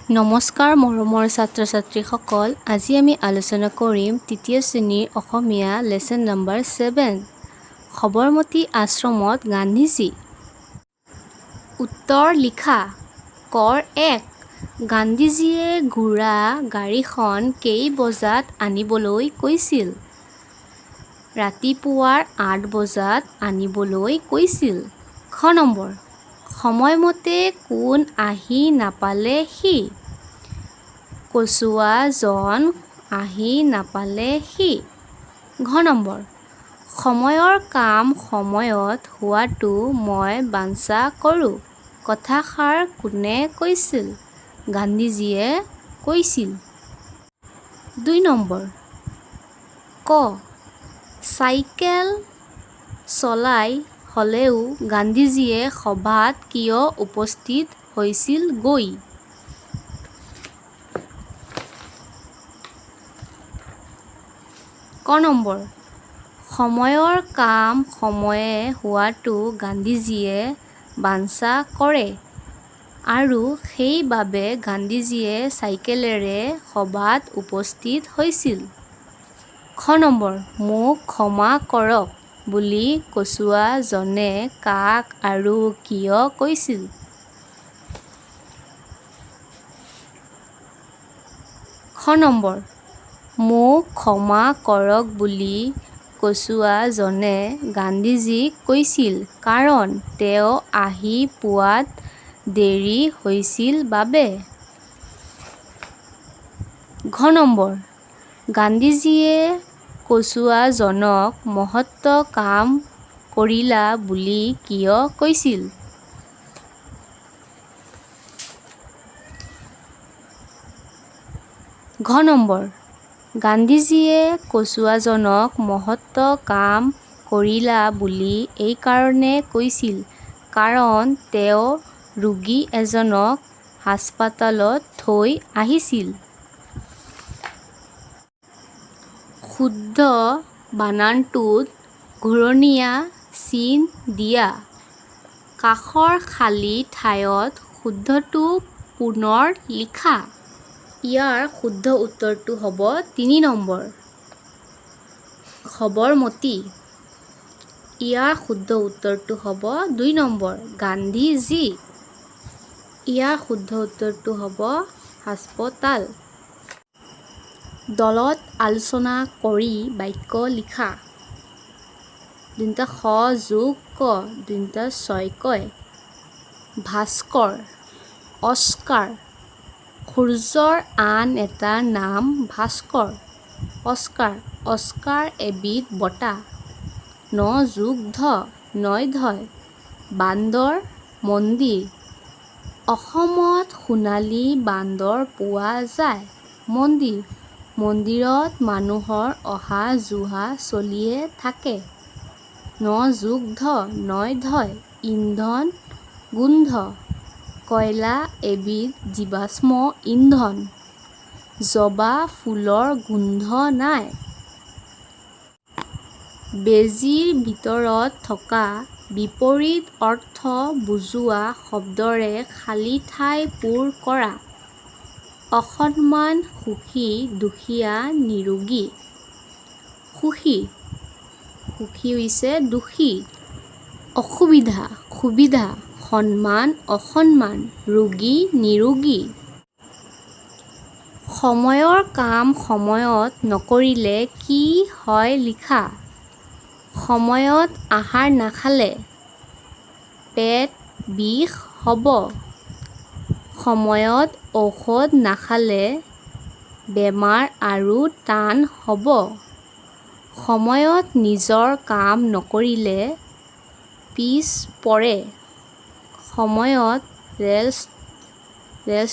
নমস্কাৰ মৰমৰ ছাত্ৰ ছাত্ৰীসকল, আজি আমি আলোচনা কৰিম তৃতীয় শ্ৰেণীৰ অসমীয়া লেচন নম্বৰ 7 সবৰমতী আশ্ৰমত গান্ধীজী। উত্তৰ লিখা। কৰ 1 গান্ধীজীয়ে ঘোঁৰা গাড়ীখন কেই বজাত আনিবলৈ কৈছিল? ৰাতিপুৱাৰ 8 বজাত আনিবলৈ কৈছিল। খ নম্বৰ সময়মতে কোন আহি নাপালে সি? কচুৱাজন আহি নাপালে সি। ঘ নম্বৰ সময়ৰ কাম সময়ত হোৱাটো মই বাঞ্ছা কৰোঁ কথাষাৰ কোনে কৈছিল? গান্ধীজীয়ে কৈছিল। 2 নম্বৰ ক চাইকেল চলাই হ'লেও গান্ধীজীয়ে সভাত কিয় উপস্থিত হৈছিল গৈ? ক নম্বৰ সময়ৰ কাম সময়ে হোৱাটো গান্ধীজীয়ে বাঞ্ছা কৰে আৰু সেইবাবে গান্ধীজীয়ে চাইকেলেৰে সভাত উপস্থিত হৈছিল। খ নম্বৰ মোক ক্ষমা কৰক বুলি কচুৱাজনে কাক আৰু কিয় কৈছিল? খ নম্বৰ মোক ক্ষমা কৰক বুলি কচুৱাজনে গান্ধীজীক কৈছিল কাৰণ তেওঁ আহি পোৱাত দেৰি হৈছিল বাবে। ঘ নম্বৰ গান্ধীজীয়ে কচুৱাজনক মহৎ কাম কৰিলা বুলি কিয় কৈছিল? ঘ নম্বৰ গান্ধীজীয়ে কচুৱাজনক মহৎ কাম কৰিলা বুলি এইকাৰণে কৈছিল কাৰণ তেওঁ ৰোগী এজনক হাস্পতালত থৈ আহিছিল। শুদ্ধ বানানটোত ঘূৰণীয়া চিন দিয়া। কাষৰ খালী ঠাইত শুদ্ধটো পুনৰ লিখা। ইয়াৰ শুদ্ধ উত্তৰটো হ'ব 3 নম্বৰ সবৰমতী। ইয়াৰ শুদ্ধ উত্তৰটো হ'ব 2 নম্বৰ গান্ধীজী। ইয়াৰ শুদ্ধ উত্তৰটো হ'ব হাস্পতাল। দলত আলোচনা কৰি বাক্য লিখা। খ যোগ ক 6 কয়। ভাস্কৰ অস্কাৰ সূৰ্যৰ আন এটা নাম ভাস্কৰ। অস্কাৰ অস্কাৰ এবিধ বঁটা। 9 যোগ ধ 9 বান্দৰ মন্দিৰ অসমত সোণালী বান্দৰ পোৱা যায়। মন্দিৰ মন্দিৰত মানুহৰ অহা যোৱা চলিয়ে থাকে। 9 যোগ ধ 9 ইন্ধন গোন্ধ কয়লা এবিধ জীৱাশ্ম ইন্ধন। জবা ফুলৰ গোন্ধ নাই। বেজীৰ ভিতৰত থকা বিপৰীত অৰ্থ বুজোৱা শব্দৰে খালী ঠাই পূৰ কৰা। অসন্মান সুখী দুখীয়া নিৰোগী। সুখী সুখী হৈছে দোষী। অসুবিধা সুবিধা সন্মান অসন্মান ৰোগী নিৰোগী। সময়ৰ কাম সময়ত নকৰিলে কি হয় লিখা। সময়ত আহাৰ নাখালে পেট বিষ হ'ব। সময়ত ঔষধ নাখালে বেমাৰ আৰু টান হ'ব। সময়ত নিজৰ কাম নকৰিলে পিছ পৰে। সময়ত ৰেল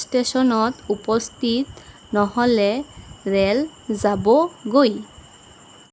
ষ্টেচনত উপস্থিত নহ'লে ৰেল যাবগৈ।